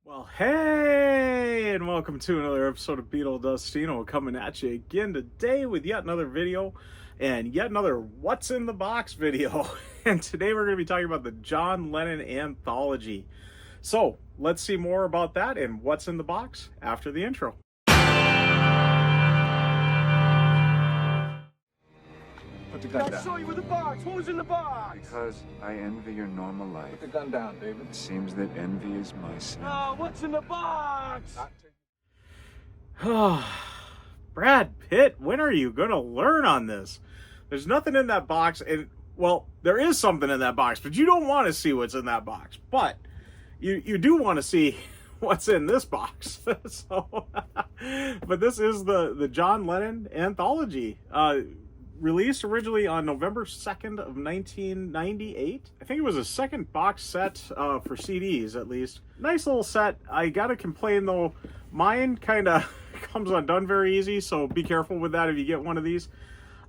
Well, hey, and welcome to another episode of Beetle Dustino, coming at you again today with yet another video and yet another What's in the Box video. And today we're going to be talking about the John Lennon Anthology. So let's see more about that and what's in the box after the intro. Put the gun down. I saw you with the box. What was in the box? Because I envy your normal life. Put the gun down, David. It seems that envy is my sin. Oh, what's in the box? Brad Pitt, when are you going to learn on this? There's nothing in that box, and well, there is something in that box, but you don't want to see what's in that box. But you do want to see what's in this box. So, but this is the John Lennon Anthology. Released originally on November 2nd of 1998. I think it was a second box set for CDs, at least. Nice little set. I gotta complain though, mine kind of comes undone very easy, so be careful with that if you get one of these.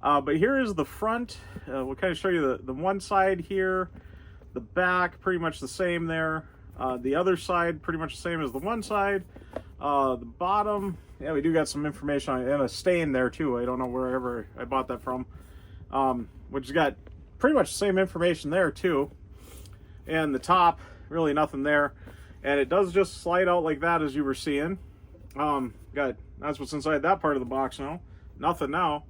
But here is the front. We'll kind of show you the one side here. The back, pretty much the same there. The other side, pretty much the same as the one side. The bottom, yeah, we do got some information on it, and a stain there too. I don't know wherever I bought that from. Which has got pretty much the same information there too. And the top, really nothing there. And it does just slide out like that, as you were seeing. That's what's inside that part of the box now. Nothing now.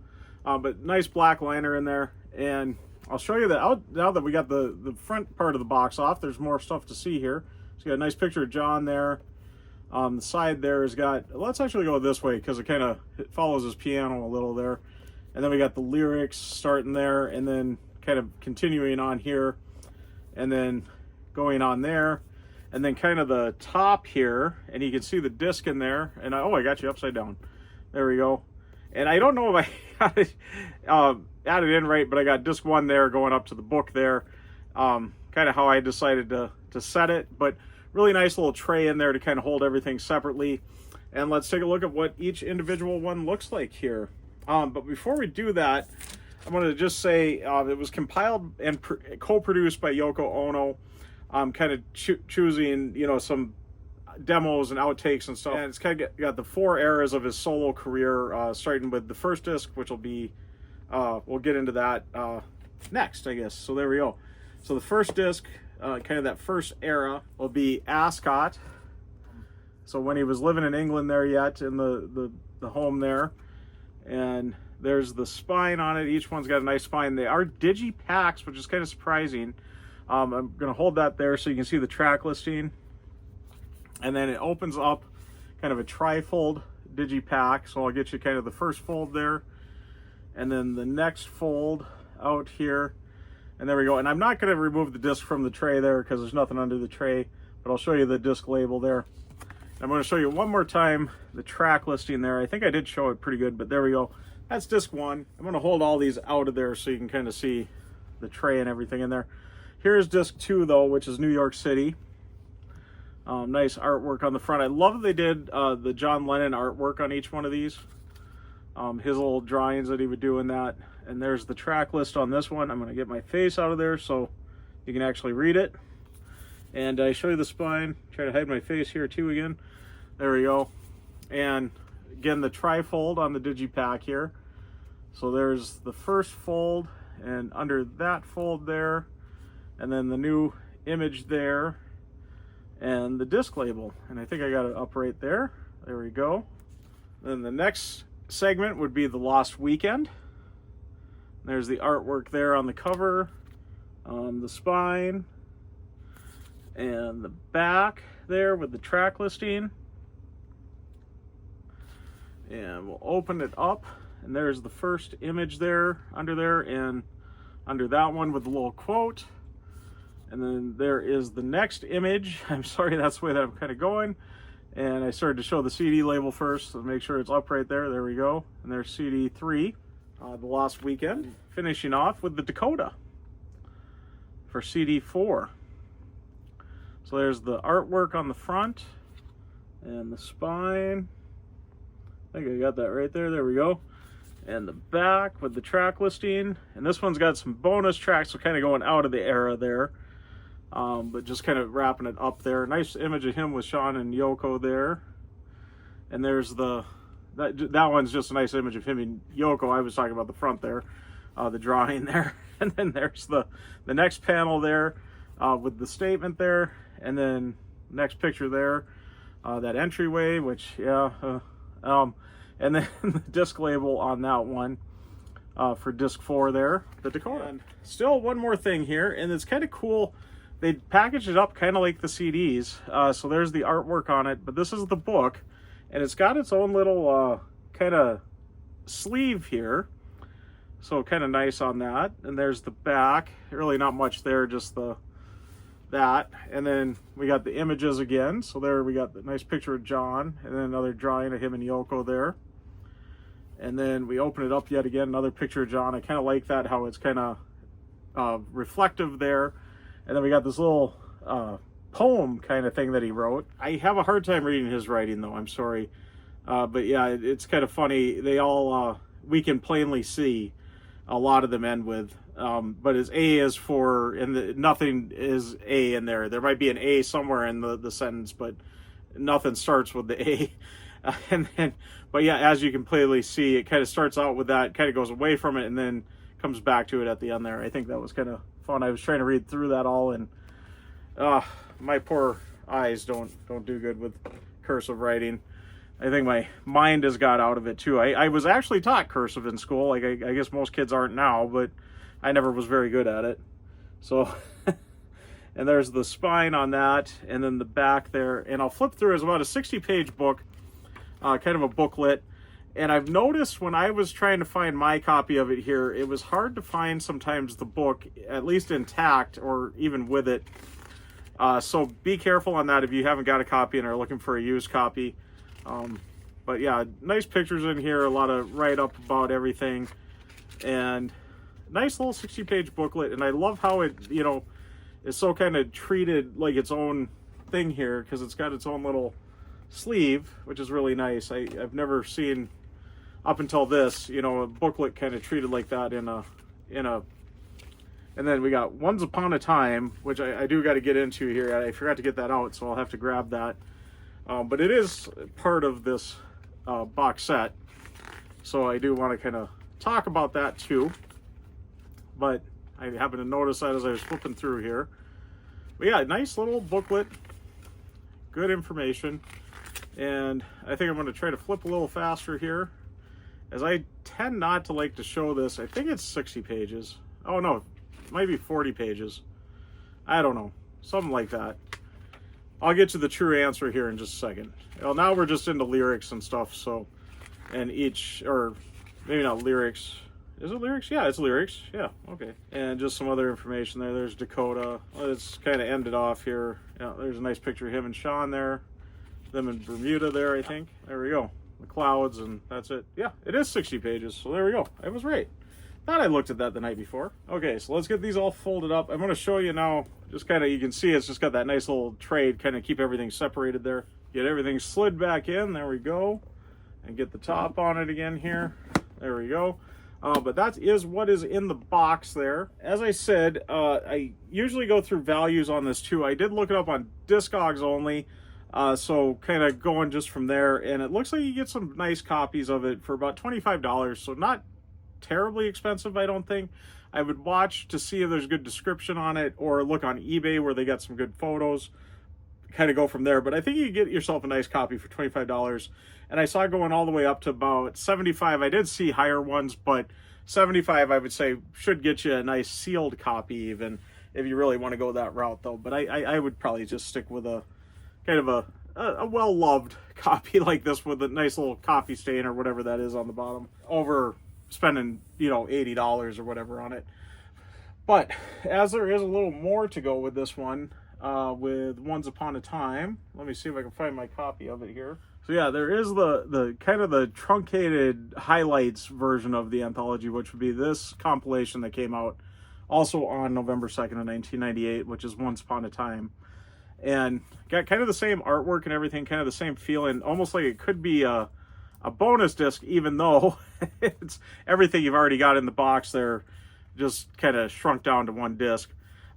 But nice black liner in there. And I'll show you that out now that we got the front part of the box off. There's more stuff to see here. So you got a nice picture of John there. The side there has got, let's actually go this way because it follows his piano a little there. And then we got the lyrics starting there and then kind of continuing on here and then going on there. And then kind of the top here, and you can see the disc in there. And I got you upside down. There we go. And I don't know if I got it added in right, but I got disc 1 there going up to the book there. Kind of how I decided to set it, but really nice little tray in there to kind of hold everything separately. And let's take a look at what each individual one looks like here. But before we do that, I'm going to just say it was compiled and co-produced by Yoko Ono. Kind of choosing, some demos and outtakes and stuff. And it's kind of got the 4 eras of his solo career, starting with the first disc, which will be, we'll get into that next, I guess. So there we go. So the first disc, kind of that first era, will be Ascot. So when he was living in England there yet, in the home there. And there's the spine on it. Each one's got a nice spine. They are digipacks, which is kind of surprising. I'm going to hold that there so you can see the track listing. And then it opens up kind of a trifold digipack. So I'll get you kind of the first fold there. And then the next fold out here. And there we go. And I'm not going to remove the disc from the tray there because there's nothing under the tray. But I'll show you the disc label there. I'm going to show you one more time the track listing there. I think I did show it pretty good, but there we go. That's disc 1. I'm going to hold all these out of there so you can kind of see the tray and everything in there. Here's disc 2 though, which is New York City. Nice artwork on the front. I love that they did the John Lennon artwork on each one of these. His little drawings that he would do in that. And there's the track list on this one. I'm going to get my face out of there so you can actually read it. And I show you the spine. Try to hide my face here too again. There we go. And again, the trifold on the digipack here. So there's the first fold, and under that fold there, and then the new image there, and the disc label. And I think I got it up right there. There we go. Then the next segment would be the Lost Weekend. There's the artwork there on the cover, the spine, and the back there with the track listing. And we'll open it up, and there's the first image there, and under that one with the little quote. And then there is the next image. I'm sorry, that's the way that I'm kind of going. And I started to show the CD label first, so make sure it's up right there. There we go. And there's CD 3, The Lost Weekend. Finishing off with the Dakota for CD 4. So there's the artwork on the front and the spine. I think I got that right there. There we go. And the back with the track listing. And this one's got some bonus tracks, so kind of going out of the era there. But just kind of wrapping it up there. Nice image of him with Sean and Yoko there. And there's that one's just a nice image of him and Yoko. I was talking about the front there, the drawing there. And then there's the next panel there with the statement there. And then next picture there, that entryway, which, yeah. And then the disc label on that one for disc 4 there, the Dakota. And still one more thing here, and it's kind of cool. They packaged it up kind of like the CDs. So there's the artwork on it, but this is the book. And it's got its own little kind of sleeve here. So kind of nice on that. And there's the back. Really not much there, just that. And then we got the images again. So there we got the nice picture of John. And then another drawing of him and Yoko there. And then we open it up yet again. Another picture of John. I kind of like that, how it's kind of reflective there. And then we got this little poem kind of thing that he wrote. I have a hard time reading his writing, though. I'm sorry. But yeah, it's kind of funny. They all, we can plainly see, a lot of them end with, but his A is for, and nothing is A in there. There might be an A somewhere in the sentence, but nothing starts with the A. And then, but yeah, as you can plainly see, it kind of starts out with that, kind of goes away from it, and then comes back to it at the end there. I think that was kind of fun. I was trying to read through that all, and my poor eyes don't do good with cursive writing. I think my mind has got out of it too. I was actually taught cursive in school. Like I guess most kids aren't now, but I never was very good at it. So, and there's the spine on that, and then the back there. And I'll flip through. It's about a 60-page book, kind of a booklet. And I've noticed when I was trying to find my copy of it here, it was hard to find sometimes the book, at least intact or even with it. So be careful on that if you haven't got a copy and are looking for a used copy. But yeah, nice pictures in here, a lot of write-up about everything, and nice little 60-page booklet. And I love how it, is so kind of treated like its own thing here, because it's got its own little sleeve, which is really nice. I've never seen, up until this, a booklet kind of treated like that in a. And then we got Once Upon a Time, which I do got to get into here. I forgot to get that out, so I'll have to grab that. But it is part of this box set, so I do want to kind of talk about that too. But I happened to notice that as I was flipping through here. But yeah, nice little booklet, good information. And I think I'm going to try to flip a little faster here, as I tend not to like to show this. I think it's 60 pages. Oh no, it might be 40 pages. I don't know, something like that. I'll get to the true answer here in just a second. Well, now we're just into lyrics and stuff, so, and or maybe not lyrics. Is it lyrics? Yeah, it's lyrics. Yeah, okay. And just some other information there. There's Dakota. It's kind of ended off here. Yeah, there's a nice picture of him and Sean there. Them in Bermuda there, I think. There we go. The clouds, and that's it. Yeah, it is 60 pages, so there we go. I was right. Thought I looked at that the night before. Okay, so let's get these all folded up. I'm going to show you now, just kind of, you can see it's just got that nice little tray, kind of keep everything separated there. Get everything slid back in, there we go. And get the top on it again here. There we go. But that is what is in the box there. As I said, I usually go through values on this too. I did look it up on Discogs only. So kind of going just from there. And it looks like you get some nice copies of it for about $25. So not terribly expensive, I don't think. I would watch to see if there's good description on it, or look on eBay where they got some good photos, kind of go from there. But I think you get yourself a nice copy for $25. And I saw going all the way up to about $75. I did see higher ones, but $75 I would say should get you a nice sealed copy, even if you really want to go that route though. But I would probably just stick with a kind of a well-loved copy like this, with a nice little coffee stain or whatever that is on the bottom, over spending $80 or whatever on it. But as there is a little more to go with this one, with Once Upon a Time, let me see if I can find my copy of it here. So yeah, there is the kind of the truncated highlights version of the anthology, which would be this compilation that came out also on November 2nd of 1998, which is Once Upon a Time. And got kind of the same artwork and everything, kind of the same feeling, almost like it could be a bonus disc, even though it's everything you've already got in the box there, just kind of shrunk down to one disc.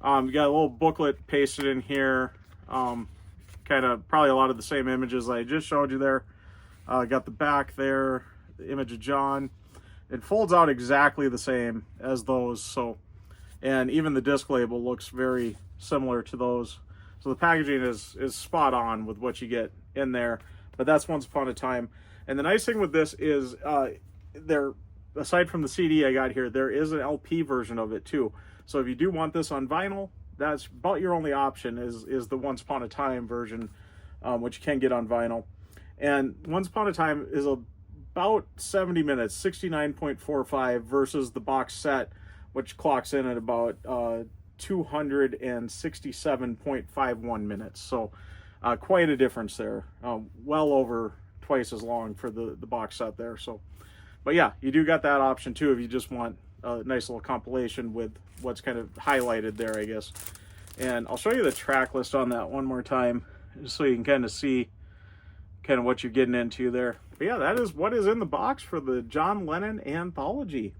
You got a little booklet pasted in here. Kind of probably a lot of the same images I just showed you there. Got the back there, the image of John. It folds out exactly the same as those. So, and even the disc label looks very similar to those. So the packaging is spot on with what you get in there. But that's Once Upon a Time. And the nice thing with this is there, aside from the CD I got here, there is an LP version of it too. So if you do want this on vinyl, that's about your only option is the Once Upon a Time version, which you can get on vinyl. And Once Upon a Time is about 70 minutes, 69.45 versus the box set, which clocks in at about 267.51 minutes. So quite a difference there. Well over twice as long for the box set there. So, but yeah, you do got that option too if you just want a nice little compilation with what's kind of highlighted there, I guess. And I'll show you the track list on that one more time, just so you can kind of see kind of what you're getting into there. But yeah, that is what is in the box for the John Lennon Anthology.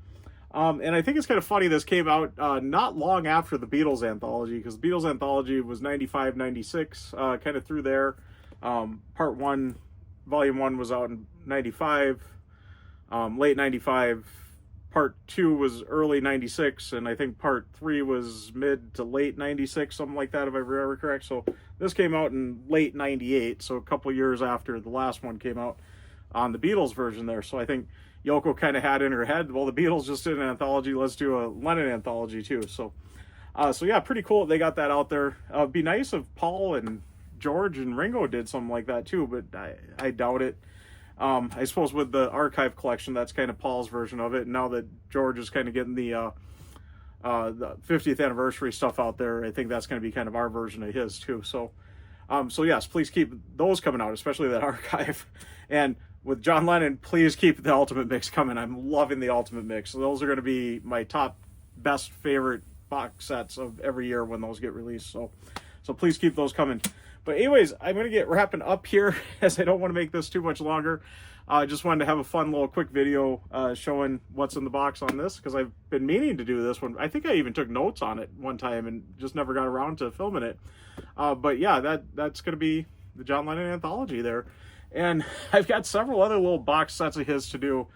And I think it's kind of funny, this came out not long after the Beatles Anthology, because the Beatles Anthology was 95, 96, kind of through there. Part 1, Volume 1 was out in 95, late 95. Part 2 was early 96, and I think Part 3 was mid to late 96, something like that, if I remember correct. So this came out in late 98, so a couple years after the last one came out on the Beatles version there. So I think Yoko kind of had in her head, well, the Beatles just did an anthology, let's do a Lennon anthology too. So yeah, pretty cool they got that out there. It'd be nice if Paul and George and Ringo did something like that too, but I doubt it. I suppose with the archive collection, that's kind of Paul's version of it. And now that George is kind of getting the 50th anniversary stuff out there, I think that's going to be kind of our version of his too. So, so yes, please keep those coming out, especially that archive. And with John Lennon, please keep the Ultimate Mix coming. I'm loving the Ultimate Mix. So those are going to be my top best favorite box sets of every year when those get released. So please keep those coming. But anyways, I'm going to get wrapping up here as I don't want to make this too much longer. I just wanted to have a fun little quick video showing what's in the box on this, because I've been meaning to do this one. I think I even took notes on it one time and just never got around to filming it. But yeah, that's going to be the John Lennon Anthology there. And I've got several other little box sets of his to do.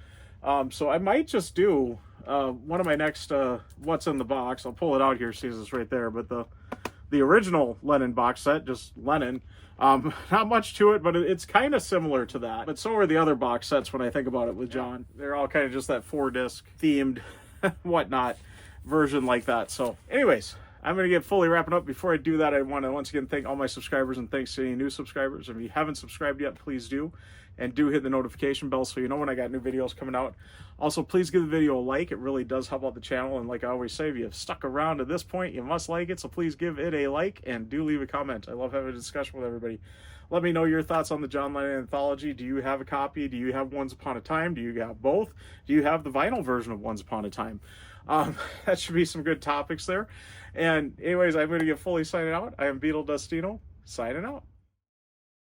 So I might just do one of my next What's in the Box. I'll pull it out here, see it's right there. But the original Lennon box set, just Lennon. Not much to it, but it's kind of similar to that. But so are the other box sets when I think about it with John. They're all kind of just that 4-disc themed whatnot version like that. So anyways, I'm going to get fully wrapping up. Before I do that, I want to once again thank all my subscribers, and thanks to any new subscribers. If you haven't subscribed yet, please do. And do hit the notification bell so you know when I got new videos coming out. Also, please give the video a like. It really does help out the channel. And like I always say, if you've stuck around to this point, you must like it. So please give it a like and do leave a comment. I love having a discussion with everybody. Let me know your thoughts on the John Lennon Anthology. Do you have a copy? Do you have Once Upon a Time? Do you have both? Do you have the vinyl version of Once Upon a Time? That should be some good topics there. And anyways, I'm going to get fully signing out. I am Beetle Dustino, signing out.